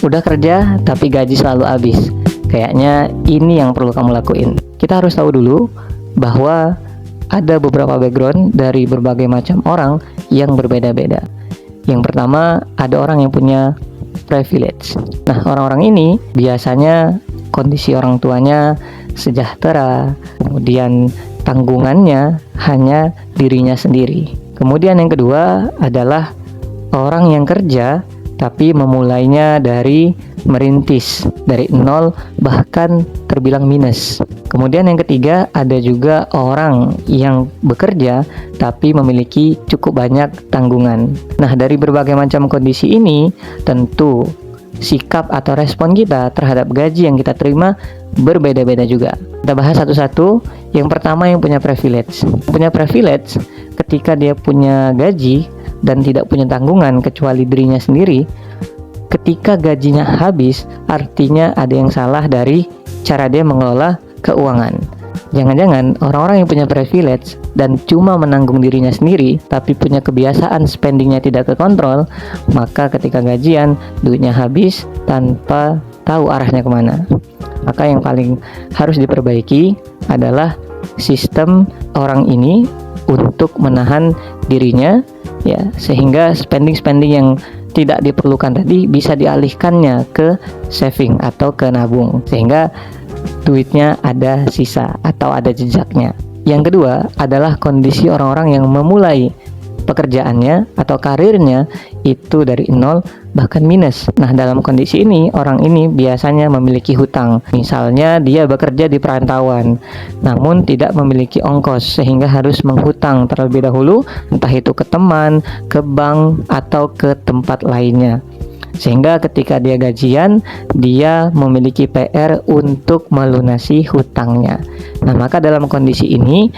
Udah kerja tapi gaji selalu habis. Kayaknya ini yang perlu kamu lakuin. Kita harus tahu dulu bahwa ada beberapa background dari berbagai macam orang yang berbeda-beda. Yang pertama, ada orang yang punya privilege. Nah, orang-orang ini biasanya kondisi orang tuanya sejahtera, kemudian tanggungannya hanya dirinya sendiri. Kemudian yang kedua adalah orang yang kerja tapi memulainya dari merintis, dari nol, bahkan terbilang minus. Kemudian yang ketiga, ada juga orang yang bekerja tapi memiliki cukup banyak tanggungan. Nah, dari berbagai macam kondisi ini, tentu sikap atau respon kita terhadap gaji yang kita terima berbeda-beda juga. Kita bahas satu-satu. Yang pertama, yang punya privilege. Punya privilege ketika dia punya gaji dan tidak punya tanggungan kecuali dirinya sendiri. Ketika gajinya habis, artinya ada yang salah dari cara dia mengelola keuangan. Jangan-jangan orang-orang yang punya privilege dan cuma menanggung dirinya sendiri tapi punya kebiasaan spendingnya tidak terkontrol, maka ketika gajian duitnya habis tanpa tahu arahnya kemana. Maka yang paling harus diperbaiki adalah sistem orang ini untuk menahan dirinya, ya, sehingga spending yang tidak diperlukan tadi bisa dialihkannya ke saving atau ke nabung, sehingga duitnya ada sisa atau ada jejaknya. Yang kedua adalah kondisi orang-orang yang memulai pekerjaannya atau karirnya itu dari nol bahkan minus. Nah, dalam kondisi ini orang ini biasanya memiliki hutang. Misalnya dia bekerja di perantauan namun tidak memiliki ongkos sehingga harus menghutang terlebih dahulu, entah itu ke teman, ke bank atau ke tempat lainnya. Sehingga ketika dia gajian, dia memiliki PR untuk melunasi hutangnya. Nah, maka dalam kondisi ini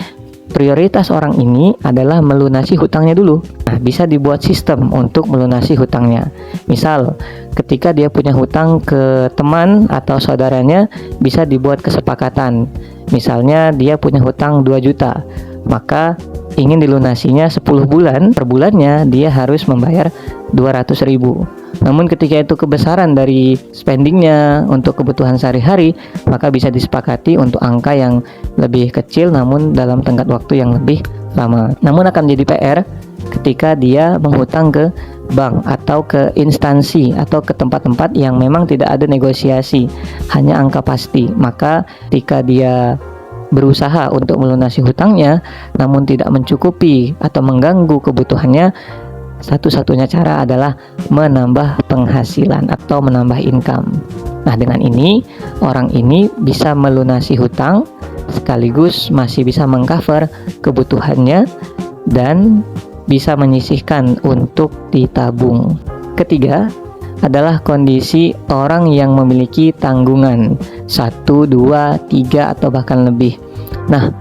prioritas orang ini adalah melunasi hutangnya dulu. Nah, bisa dibuat sistem untuk melunasi hutangnya. Misal, ketika dia punya hutang ke teman atau saudaranya, bisa dibuat kesepakatan. Misalnya dia punya hutang 2 juta, maka ingin dilunasinya 10 bulan, per bulannya dia harus membayar 200.000. Namun ketika itu kebesaran dari spendingnya untuk kebutuhan sehari-hari, maka bisa disepakati untuk angka yang lebih kecil namun dalam tenggat waktu yang lebih lama. Namun akan menjadi PR ketika dia menghutang ke bank atau ke instansi atau ke tempat-tempat yang memang tidak ada negosiasi, hanya angka pasti. Maka ketika dia berusaha untuk melunasi hutangnya namun tidak mencukupi atau mengganggu kebutuhannya, satu-satunya cara adalah menambah penghasilan atau menambah income. Nah, dengan ini orang ini bisa melunasi hutang sekaligus masih bisa mengcover kebutuhannya dan bisa menyisihkan untuk ditabung. Ketiga adalah kondisi orang yang memiliki tanggungan 1, 2, 3 atau bahkan lebih. Nah,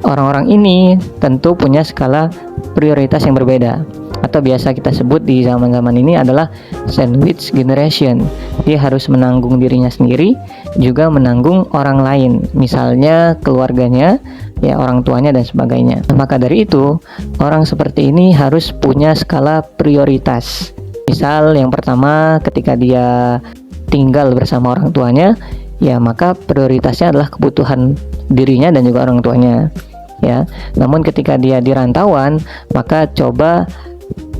orang-orang ini tentu punya skala prioritas yang berbeda, atau biasa kita sebut di zaman-zaman ini adalah sandwich generation. Dia harus menanggung dirinya sendiri, juga menanggung orang lain, misalnya keluarganya, ya orang tuanya dan sebagainya. Maka dari itu, orang seperti ini harus punya skala prioritas. Misal yang pertama, ketika dia tinggal bersama orang tuanya, ya maka prioritasnya adalah kebutuhan dirinya dan juga orang tuanya, ya. Namun ketika dia di rantauan, maka coba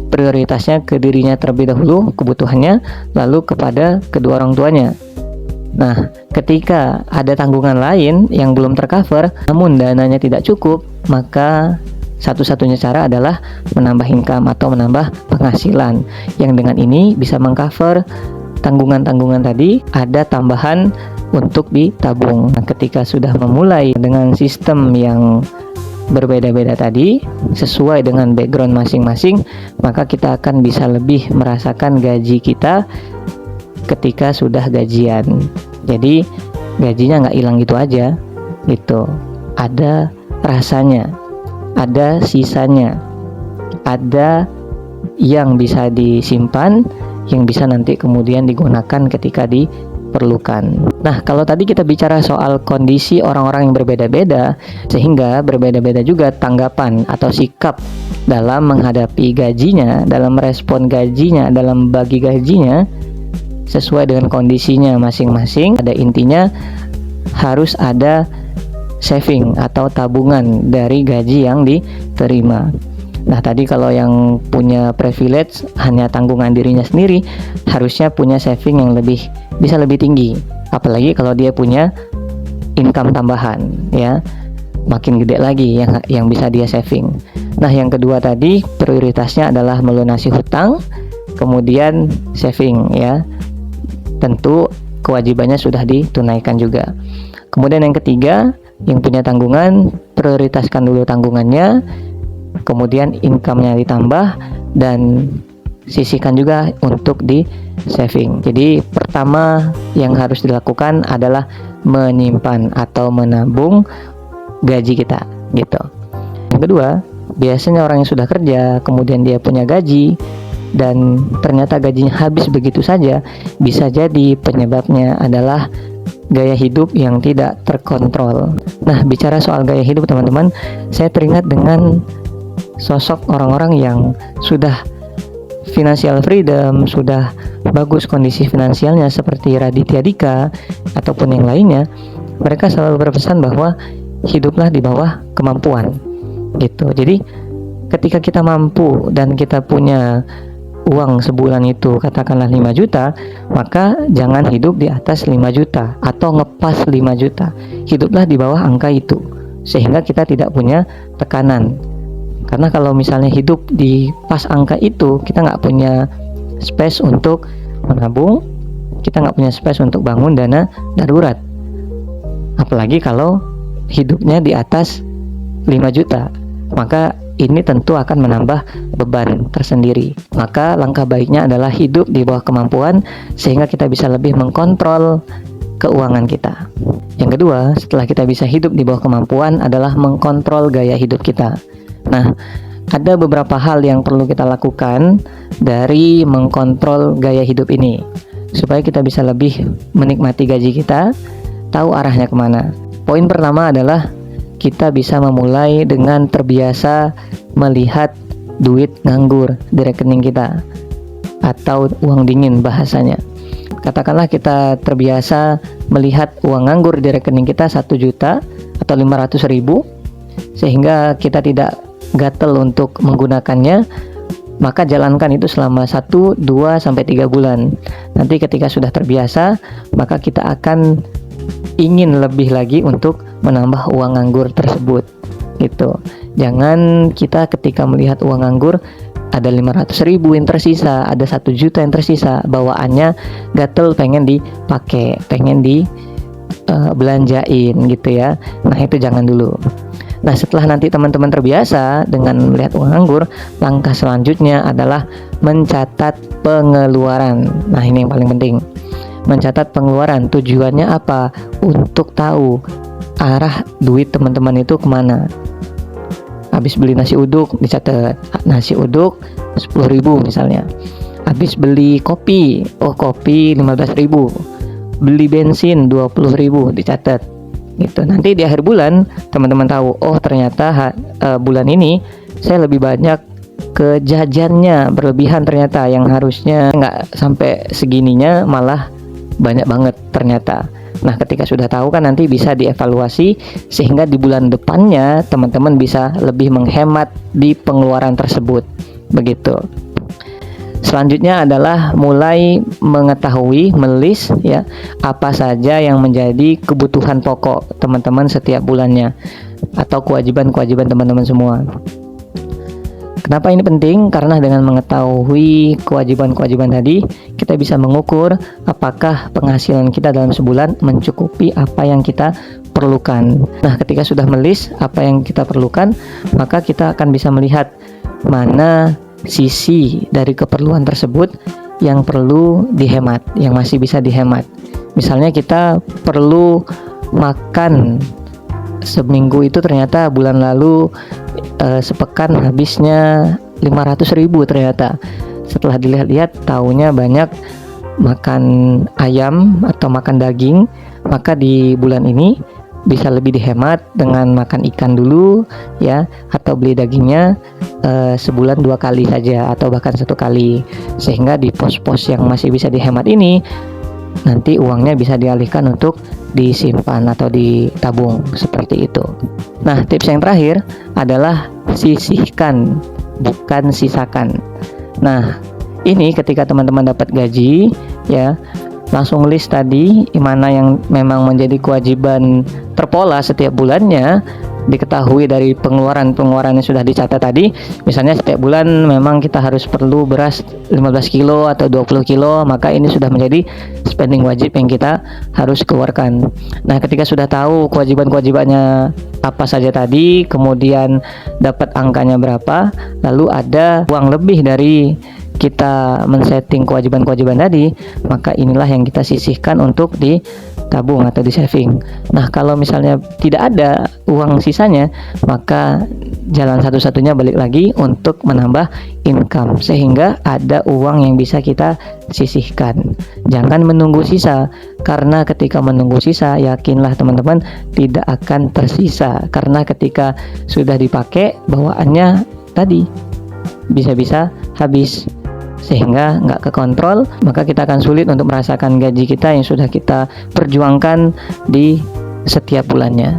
prioritasnya ke dirinya terlebih dahulu, kebutuhannya, lalu kepada kedua orang tuanya. Nah, ketika ada tanggungan lain yang belum tercover, namun dananya tidak cukup, maka satu-satunya cara adalah menambah income atau menambah penghasilan, yang dengan ini bisa mengcover tanggungan-tanggungan tadi, ada tambahan untuk ditabung. Nah, ketika sudah memulai dengan sistem yang berbeda-beda tadi, sesuai dengan background masing-masing, maka kita akan bisa lebih merasakan gaji kita ketika sudah gajian. Jadi gajinya nggak hilang gitu aja, gitu. Ada rasanya, ada sisanya, ada yang bisa disimpan, yang bisa nanti kemudian digunakan ketika diperlukan. Nah, kalau tadi kita bicara soal kondisi orang-orang yang berbeda-beda, sehingga berbeda-beda juga tanggapan atau sikap dalam menghadapi gajinya, dalam merespon gajinya, dalam bagi gajinya. sesuai dengan kondisinya masing-masing. Pada intinya harus ada saving atau tabungan dari gaji yang diterima. Nah, tadi kalau yang punya privilege hanya tanggungan dirinya sendiri, harusnya punya saving yang bisa lebih tinggi. Apalagi kalau dia punya income tambahan, ya, makin gede lagi yang bisa dia saving. Nah, yang kedua tadi prioritasnya adalah melunasi hutang, kemudian saving, ya. Tentu kewajibannya sudah ditunaikan juga. Kemudian yang ketiga, yang punya tanggungan, prioritaskan dulu tanggungannya, kemudian income-nya ditambah, dan sisihkan juga untuk di saving. Jadi pertama yang harus dilakukan adalah menyimpan atau menabung gaji kita, gitu. Yang kedua, biasanya orang yang sudah kerja, kemudian dia punya gaji, dan ternyata gajinya habis begitu saja, bisa jadi penyebabnya adalah gaya hidup yang tidak terkontrol. Nah, bicara soal gaya hidup teman-teman, saya teringat dengan sosok orang-orang yang sudah financial freedom, sudah bagus kondisi finansialnya seperti Raditya Dika ataupun yang lainnya. Mereka selalu berpesan bahwa hiduplah di bawah kemampuan, gitu. Jadi ketika kita mampu dan kita punya uang sebulan itu katakanlah 5 juta, maka jangan hidup di atas 5 juta atau ngepas 5 juta. Hiduplah di bawah angka itu, sehingga kita tidak punya tekanan. Karena kalau misalnya hidup di pas angka itu, kita nggak punya space untuk menabung, kita nggak punya space untuk bangun dana darurat. Apalagi kalau hidupnya di atas 5 juta, maka ini tentu akan menambah beban tersendiri. Maka langkah baiknya adalah hidup di bawah kemampuan, sehingga kita bisa lebih mengkontrol keuangan kita. Yang kedua, setelah kita bisa hidup di bawah kemampuan adalah mengkontrol gaya hidup kita. Nah, ada beberapa hal yang perlu kita lakukan dari mengkontrol gaya hidup ini, supaya kita bisa lebih menikmati gaji kita, tahu arahnya kemana. Poin pertama adalah kita bisa memulai dengan terbiasa melihat duit nganggur di rekening kita, atau uang dingin bahasanya. Katakanlah kita terbiasa melihat uang nganggur di rekening kita 1 juta atau 500.000, sehingga kita tidak gatel untuk menggunakannya, maka jalankan itu selama 1, 2, sampai 3 bulan. Nanti ketika sudah terbiasa, maka kita akan ingin lebih lagi untuk menambah uang nganggur tersebut, gitu. Jangan kita ketika melihat uang nganggur ada 500.000 yang tersisa, ada 1 juta yang tersisa, bawaannya gatel pengen dipakai, pengen belanjain, gitu ya. Nah, itu jangan dulu. Nah, setelah nanti teman-teman terbiasa dengan melihat uang nganggur, langkah selanjutnya adalah mencatat pengeluaran. Nah, ini yang paling penting. Mencatat pengeluaran, tujuannya apa? Untuk tahu arah duit teman-teman itu kemana. Habis beli nasi uduk, dicatat nasi uduk 10.000 misalnya. Habis beli kopi, kopi 15.000. Beli bensin 20.000, dicatat. Gitu. Nanti di akhir bulan teman-teman tahu, oh ternyata bulan ini saya lebih banyak ke jajannya, berlebihan ternyata, yang harusnya nggak sampai segininya malah banyak banget ternyata. Nah, ketika sudah tahu kan nanti bisa dievaluasi, sehingga di bulan depannya teman-teman bisa lebih menghemat di pengeluaran tersebut, begitu. Selanjutnya adalah mulai mengetahui, melis ya, apa saja yang menjadi kebutuhan pokok teman-teman setiap bulannya, atau kewajiban-kewajiban teman-teman semua. Kenapa ini penting? Karena dengan mengetahui kewajiban-kewajiban tadi, kita bisa mengukur apakah penghasilan kita dalam sebulan mencukupi apa yang kita perlukan. Nah, ketika sudah melis apa yang kita perlukan, maka kita akan bisa melihat mana sisi dari keperluan tersebut yang perlu dihemat, yang masih bisa dihemat. Misalnya kita perlu makan seminggu itu, ternyata bulan lalu sepekan habisnya 500.000 ternyata. Setelah dilihat-lihat taunya banyak makan ayam atau makan daging, maka di bulan ini bisa lebih dihemat dengan makan ikan dulu ya, atau beli dagingnya sebulan 2 kali saja atau bahkan 1 kali, sehingga di pos-pos yang masih bisa dihemat ini nanti uangnya bisa dialihkan untuk disimpan atau ditabung seperti itu. Nah, tips yang terakhir adalah sisihkan, bukan sisakan. Nah, ini ketika teman-teman dapat gaji ya, langsung list tadi mana yang memang menjadi kewajiban terpola setiap bulannya, diketahui dari pengeluaran yang sudah dicatat tadi. Misalnya setiap bulan memang kita harus perlu beras 15 kilo atau 20 kilo, maka ini sudah menjadi spending wajib yang kita harus keluarkan. Nah, ketika sudah tahu kewajiban-kewajibannya apa saja tadi, kemudian dapat angkanya berapa, lalu ada uang lebih dari kita men-setting kewajiban-kewajiban tadi, maka inilah yang kita sisihkan untuk ditabung atau di saving. Nah, kalau misalnya tidak ada uang sisanya, maka jalan satu-satunya balik lagi untuk menambah income, sehingga ada uang yang bisa kita sisihkan. Jangan menunggu sisa, karena ketika menunggu sisa, yakinlah teman-teman tidak akan tersisa, karena ketika sudah dipakai bawaannya tadi bisa-bisa habis, sehingga nggak kekontrol, maka kita akan sulit untuk merasakan gaji kita yang sudah kita perjuangkan di setiap bulannya.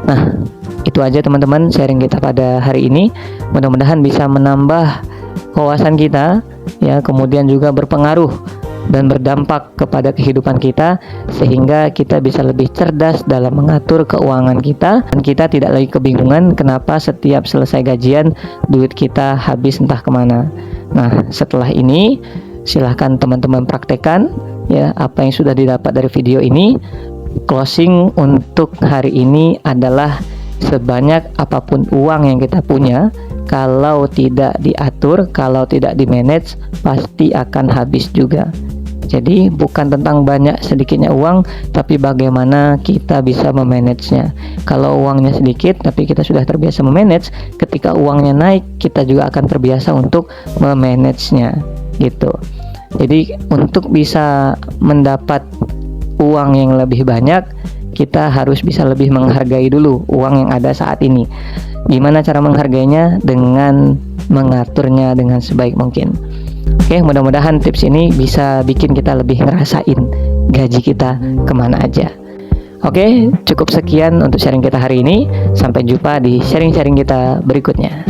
Nah, itu aja teman-teman sharing kita pada hari ini. Mudah-mudahan bisa menambah wawasan kita ya, kemudian juga berpengaruh dan berdampak kepada kehidupan kita, sehingga kita bisa lebih cerdas dalam mengatur keuangan kita, dan kita tidak lagi kebingungan kenapa setiap selesai gajian duit kita habis entah kemana. Nah, setelah ini silahkan teman-teman praktekkan ya apa yang sudah didapat dari video ini. Closing untuk hari ini adalah sebanyak apapun uang yang kita punya, kalau tidak diatur, kalau tidak di-manage, pasti akan habis juga. Jadi bukan tentang banyak sedikitnya uang, tapi bagaimana kita bisa memanagenya. Kalau uangnya sedikit tapi kita sudah terbiasa memanage, ketika uangnya naik kita juga akan terbiasa untuk memanagenya gitu. Jadi untuk bisa mendapat uang yang lebih banyak, kita harus bisa lebih menghargai dulu uang yang ada saat ini. Gimana cara menghargainya? Dengan mengaturnya dengan sebaik mungkin. Oke, mudah-mudahan tips ini bisa bikin kita lebih ngerasain gaji kita kemana aja. Oke, cukup sekian untuk sharing kita hari ini. Sampai jumpa di sharing-sharing kita berikutnya.